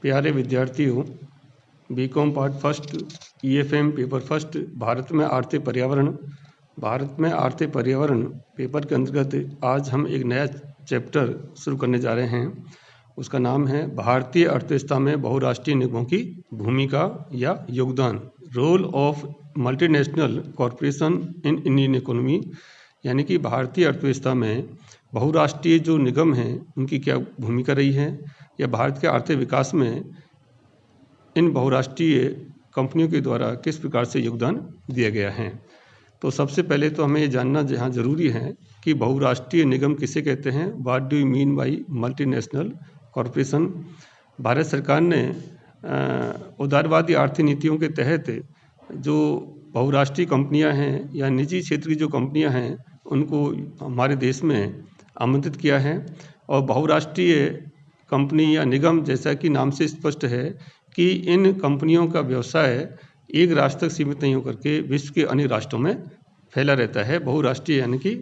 प्यारे विद्यार्थियों, BCom part first EFM paper first Bharat में आर्थिक पर्यावरण पेपर के अंतर्गत आज हम एक नया चैप्टर शुरू करने जा रहे हैं। उसका नाम है भारतीय अर्थव्यवस्था में बहुराष्ट्रीय निगमों की भूमिका या योगदान, role of multinational corporation in Indian economy. यानी कि भारतीय अर्थव्यवस्था में बहुराष्ट्रीय जो निगम हैं उनकी क्या भूमिका रही है या भारत के आर्थिक विकास में इन बहुराष्ट्रीय कंपनियों के द्वारा किस प्रकार से योगदान दिया गया है। तो सबसे पहले तो हमें ये जानना यहाँ जरूरी है कि बहुराष्ट्रीय निगम किसे कहते हैं। What do you mean by multinational corporation. Bharat सरकार ने उदारवादी आर्थिक नीतियों के तहत जो बहुराष्ट्रीय कंपनियां हैं या निजी क्षेत्र की जो कंपनियां हैं उनको हमारे देश में आमंत्रित किया है। और बहुराष्ट्रीय कंपनी या निगम, जैसा कि नाम से स्पष्ट है कि इन कंपनियों का व्यवसाय एक राष्ट्र तक सीमित नहीं होकर के विश्व के अनेक राष्ट्रों में फैला रहता है। बहुराष्ट्रीय यानी कि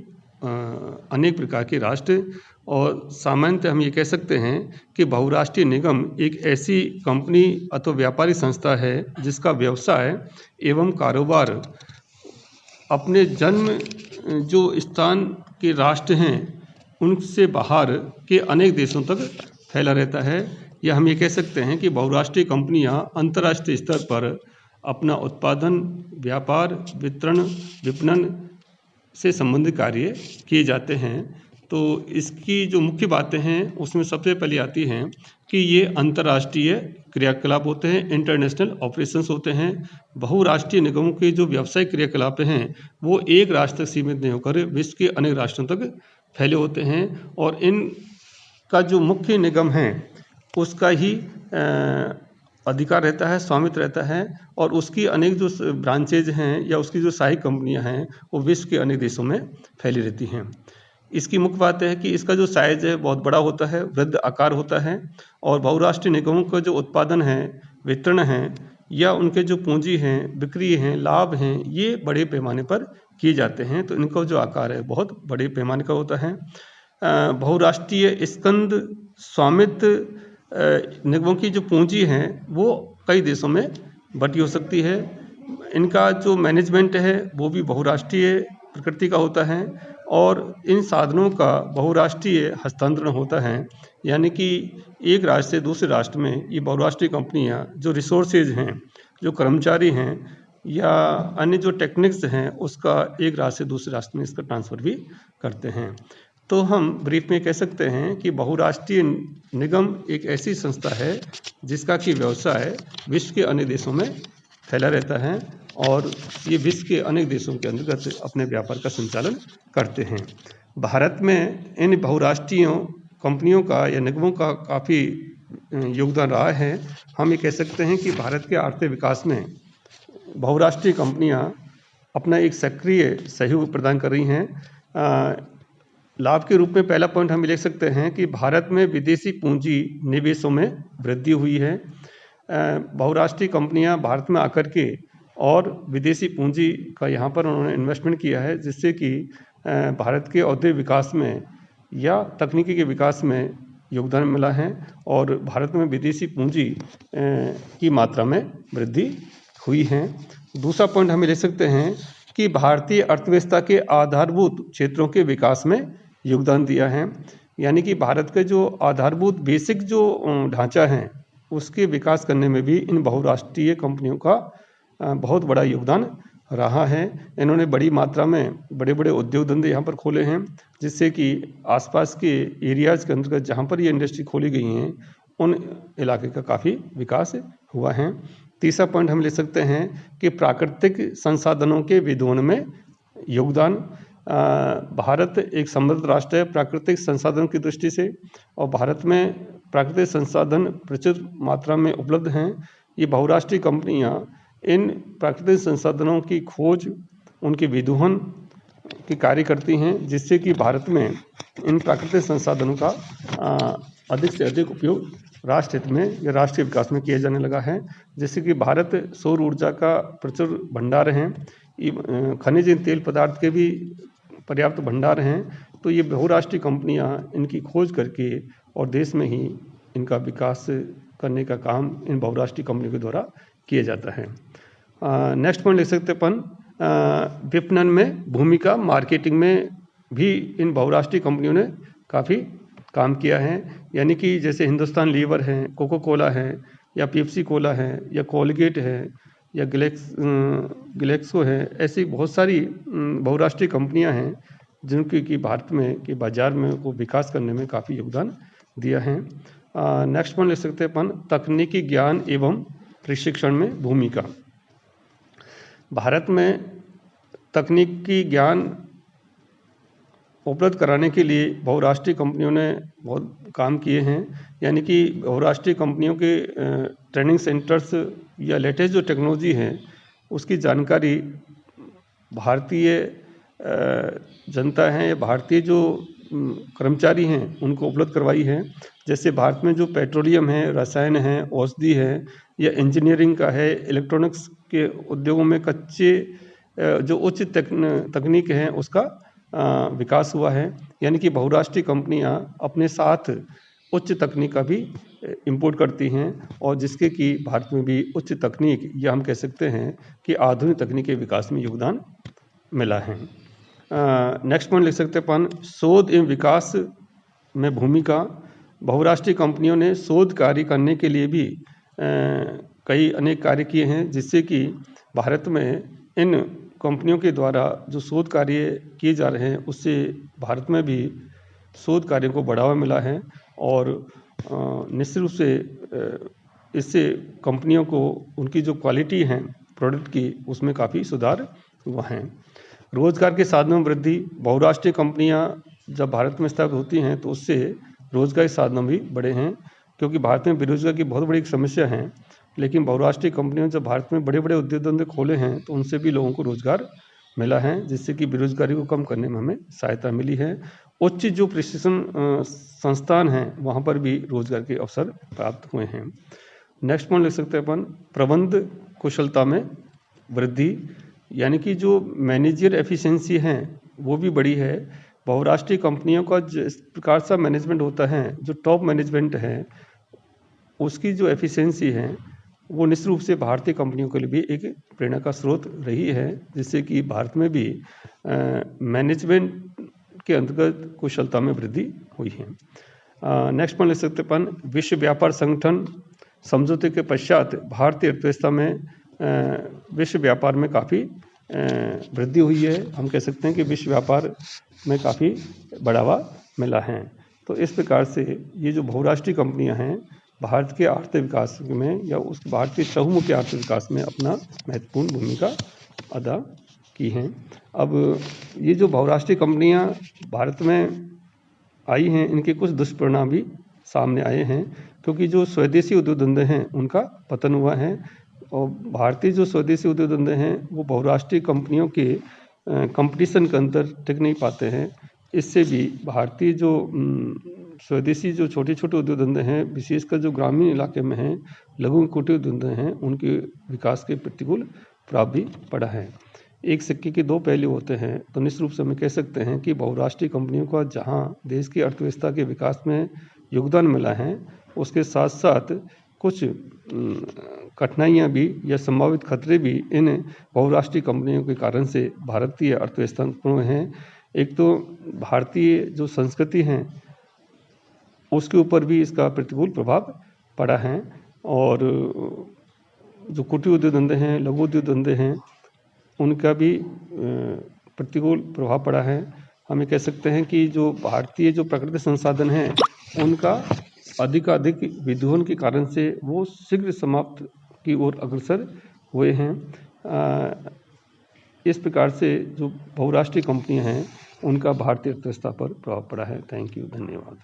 अनेक प्रकार के राष्ट्र। और सामान्यतः हम ये कह सकते हैं कि बहुराष्ट्रीय निगम एक ऐसी कंपनी अथवा व्यापारिक संस्था है जिसका व्यवसाय एवं कारोबार अपने जन्म जो स्थान के राष्ट्र हैं उनसे बाहर के अनेक देशों तक फैला रहता है। या हम ये कह सकते हैं कि बहुराष्ट्रीय कंपनियां अंतर्राष्ट्रीय स्तर पर अपना उत्पादन, व्यापार, विपणन से संबंधित कार्य किए जाते हैं। तो इसकी जो मुख्य बातें हैं उसमें सबसे पहले आती हैं कि ये अंतर्राष्ट्रीय क्रियाकलाप होते हैं, इंटरनेशनल ऑपरेशंस होते हैं। बहुराष्ट्रीय निगमों के जो व्यावसायिक क्रियाकलाप हैं वो एक राष्ट्र तक सीमित नहीं होकर विश्व के अनेक राष्ट्रों तक फैले होते हैं। और इनका जो मुख्य निगम है उसका ही अधिकार रहता है, स्वामित्व रहता है। और उसकी अनेक जो ब्रांचेज हैं या उसकी जो सहायक कंपनियां हैं वो विश्व के अनेक देशों में फैली रहती हैं। इसकी मुख्य बात है कि इसका जो साइज है बहुत बड़ा होता है, वृद्ध आकार होता है। और बहुराष्ट्रीय निगमों का जो उत्पादन है, वितरण है या उनके जो पूंजी हैं, बिक्री हैं, लाभ हैं, ये बड़े पैमाने पर किए जाते हैं। तो इनका जो आकार है बहुत बड़े पैमाने का होता है। बहुराष्ट्रीय स्कंद स्वामित्व निगमों की जो पूंजी है वो कई देशों में बटी हो सकती है। इनका जो मैनेजमेंट है वो भी बहुराष्ट्रीय प्रकृति का होता है। और इन साधनों का बहुराष्ट्रीय हस्तांतरण होता है। यानी कि एक राष्ट्र से दूसरे राष्ट्र में ये बहुराष्ट्रीय कंपनियां जो रिसोर्सेज हैं, जो कर्मचारी हैं या अन्य जो टेक्निक्स हैं उसका एक राष्ट्र से दूसरे राष्ट्र में इसका ट्रांसफ़र भी करते हैं। तो हम ब्रीफ में कह सकते हैं कि बहुराष्ट्रीय निगम एक ऐसी संस्था है जिसका कि व्यवसाय विश्व के अन्य देशों में फैला रहता है और ये विश्व के अनेक देशों के अंतर्गत अपने व्यापार का संचालन करते हैं। भारत में इन बहुराष्ट्रीय कंपनियों का या निगमों का काफ़ी योगदान रहा है। हम ये कह सकते हैं कि भारत के आर्थिक विकास में बहुराष्ट्रीय कंपनियां अपना एक सक्रिय सहयोग प्रदान कर रही हैं। लाभ के रूप में पहला पॉइंट हम लिख सकते हैं कि भारत में विदेशी पूंजी निवेशों में वृद्धि हुई है। बहुराष्ट्रीय कंपनियां भारत में आकर के और विदेशी पूंजी का यहाँ पर उन्होंने इन्वेस्टमेंट किया है जिससे कि भारत के औद्योगिक विकास में या तकनीकी के विकास में योगदान मिला है और भारत में विदेशी पूंजी की मात्रा में वृद्धि हुई है। दूसरा पॉइंट हम ले सकते हैं कि भारतीय अर्थव्यवस्था के आधारभूत क्षेत्रों के विकास में योगदान दिया है। यानी कि भारत के जो आधारभूत बेसिक जो ढांचा है उसके विकास करने में भी इन बहुराष्ट्रीय कंपनियों का बहुत बड़ा योगदान रहा है। इन्होंने बड़ी मात्रा में बड़े बड़े उद्योग धंधे यहाँ पर खोले हैं जिससे कि आसपास के एरियाज़ के अंतर्गत जहाँ पर ये इंडस्ट्री खोली गई हैं उन इलाके का काफ़ी विकास हुआ है। तीसरा पॉइंट हम ले सकते हैं कि प्राकृतिक संसाधनों के विदोन में योगदान। भारत एक समृद्ध राष्ट्र है प्राकृतिक संसाधनों की दृष्टि से और भारत में प्राकृतिक संसाधन प्रचुर मात्रा में उपलब्ध हैं। ये बहुराष्ट्रीय कंपनियां इन प्राकृतिक संसाधनों की खोज, उनके विदोहन की कार्य करती हैं जिससे कि भारत में इन प्राकृतिक संसाधनों का अधिक से अधिक उपयोग राष्ट्र हित में या राष्ट्रीय विकास में किया जाने लगा है। जैसे कि भारत सौर ऊर्जा का प्रचुर भंडार है, खनिज तेल पदार्थ के भी पर्याप्त भंडार हैं। तो ये बहुराष्ट्रीय कंपनियां इनकी खोज करके और देश में ही इनका विकास करने का काम इन बहुराष्ट्रीय कंपनियों के द्वारा किया जाता है। नेक्स्ट पॉइंट लिख सकते हैं अपन, विपणन में भूमिका, मार्केटिंग में भी इन बहुराष्ट्रीय कंपनियों ने काफ़ी काम किया है। यानी कि जैसे हिंदुस्तान लीवर है, कोको कोला है, या पेप्सी कोला है, या कोलगेट है, या ग्लेक्सो है, ऐसी बहुत सारी बहुराष्ट्रीय कंपनियां हैं जिनकी कि भारत में के बाजार में को विकास करने में काफ़ी योगदान दिया है। नेक्स्ट पॉइंट लिख सकते हैं अपन, तकनीकी ज्ञान एवं प्रशिक्षण में भूमिका। भारत में तकनीकी ज्ञान उपलब्ध कराने के लिए बहुराष्ट्रीय कंपनियों ने बहुत काम किए हैं। यानी कि बहुराष्ट्रीय कंपनियों के ट्रेनिंग सेंटर्स या लेटेस्ट जो टेक्नोलॉजी है उसकी जानकारी भारतीय जनता है या भारतीय जो कर्मचारी हैं उनको उपलब्ध करवाई है। जैसे भारत में जो पेट्रोलियम है, रसायन है, औषधि है, या इंजीनियरिंग का है, इलेक्ट्रॉनिक्स के उद्योगों में कच्चे जो उच्च तकनीक है उसका विकास हुआ है। यानी कि बहुराष्ट्रीय कंपनियां अपने साथ उच्च तकनीक का भी इंपोर्ट करती हैं और जिसके कि भारत में भी उच्च तकनीक या हम कह सकते हैं कि आधुनिक तकनीक के विकास में योगदान मिला है। नेक्स्ट पॉइंट लिख सकते हैं अपन, शोध एवं विकास में भूमिका। बहुराष्ट्रीय कंपनियों ने शोध कार्य करने के लिए भी कई अनेक कार्य किए हैं जिससे कि भारत में इन कंपनियों के द्वारा जो शोध कार्य किए जा रहे हैं उससे भारत में भी शोध कार्यों को बढ़ावा मिला है और निश्चित रूप से इससे कंपनियों को उनकी जो क्वालिटी है प्रोडक्ट की उसमें काफ़ी सुधार हुआ है। रोजगार के साधनों में वृद्धि। बहुराष्ट्रीय कंपनियां जब भारत में स्थापित होती हैं तो उससे रोजगार के साधनों भी बढ़े हैं, क्योंकि भारत में बेरोजगार की बहुत बड़ी एक समस्या है। लेकिन बहुराष्ट्रीय कंपनियों जब भारत में बड़े बड़े उद्योग धंधे खोले हैं तो उनसे भी लोगों को रोजगार मिला है, जिससे कि बेरोजगारी को कम करने में हमें सहायता मिली है। उच्च जो प्रशिक्षण संस्थान हैं वहाँ पर भी रोजगार के अवसर प्राप्त हुए हैं। नेक्स्ट पॉइंट लिख सकते हैं अपन, प्रबंध कुशलता में वृद्धि। यानी कि जो मैनेजर एफिशिएंसी है वो भी बढ़ी है। बहुराष्ट्रीय कंपनियों का जिस प्रकार सा मैनेजमेंट होता है, जो टॉप मैनेजमेंट है उसकी जो एफिशिएंसी है वो निश्चित रूप से भारतीय कंपनियों के लिए भी एक प्रेरणा का स्रोत रही है, जिससे कि भारत में भी मैनेजमेंट के अंतर्गत कुशलता में वृद्धि हुई है। नेक्स्ट पॉइंट लिख सकते अपन, विश्व व्यापार संगठन समझौते के पश्चात भारतीय अर्थव्यवस्था में विश्व व्यापार में काफ़ी वृद्धि हुई है। हम कह सकते हैं कि विश्व व्यापार में काफ़ी बढ़ावा मिला है। तो इस प्रकार से ये जो बहुराष्ट्रीय कंपनियां हैं भारत के आर्थिक विकास में या उस भारत के चहुमुखी आर्थिक विकास में अपना महत्वपूर्ण भूमिका अदा की हैं। अब ये जो बहुराष्ट्रीय कंपनियां भारत में आई हैं इनके कुछ दुष्परिणाम भी सामने आए हैं, क्योंकि जो स्वदेशी उद्योग धंधे हैं उनका पतन हुआ है और भारतीय जो स्वदेशी उद्योग धंधे हैं वो बहुराष्ट्रीय कंपनियों के कंपटीशन के अंदर टिक नहीं पाते हैं। इससे भी भारतीय जो स्वदेशी जो छोटे छोटे उद्योग धंधे हैं, विशेषकर जो ग्रामीण इलाके में हैं, लघु कुटीर उद्योग धंधे हैं, उनके विकास के प्रतिकूल प्रभाव भी पड़ा है। एक सिक्के के दो पहलू होते हैं, तो निश्चित रूप से हम कह सकते हैं कि बहुराष्ट्रीय कंपनियों का जहां देश की अर्थव्यवस्था के विकास में योगदान मिला है, उसके साथ साथ कुछ कठिनाइयां भी या संभावित खतरे भी इन बहुराष्ट्रीय कंपनियों के कारण से भारतीय अर्थव्यवस्था में हैं। एक तो भारतीय जो संस्कृति है उसके ऊपर भी इसका प्रतिकूल प्रभाव पड़ा है और जो कुटीर उद्योग धंधे हैं, लघु उद्योग धंधे हैं, उनका भी प्रतिकूल प्रभाव पड़ा है। हम ये कह सकते हैं कि जो भारतीय जो प्राकृतिक संसाधन हैं उनका अधिकाधिक विदूहन के कारण से वो शीघ्र समाप्त की ओर अग्रसर हुए हैं। इस प्रकार से जो बहुराष्ट्रीय कंपनियां हैं उनका भारतीय अर्थव्यवस्था पर प्रभाव पड़ा है। थैंक यू, धन्यवाद।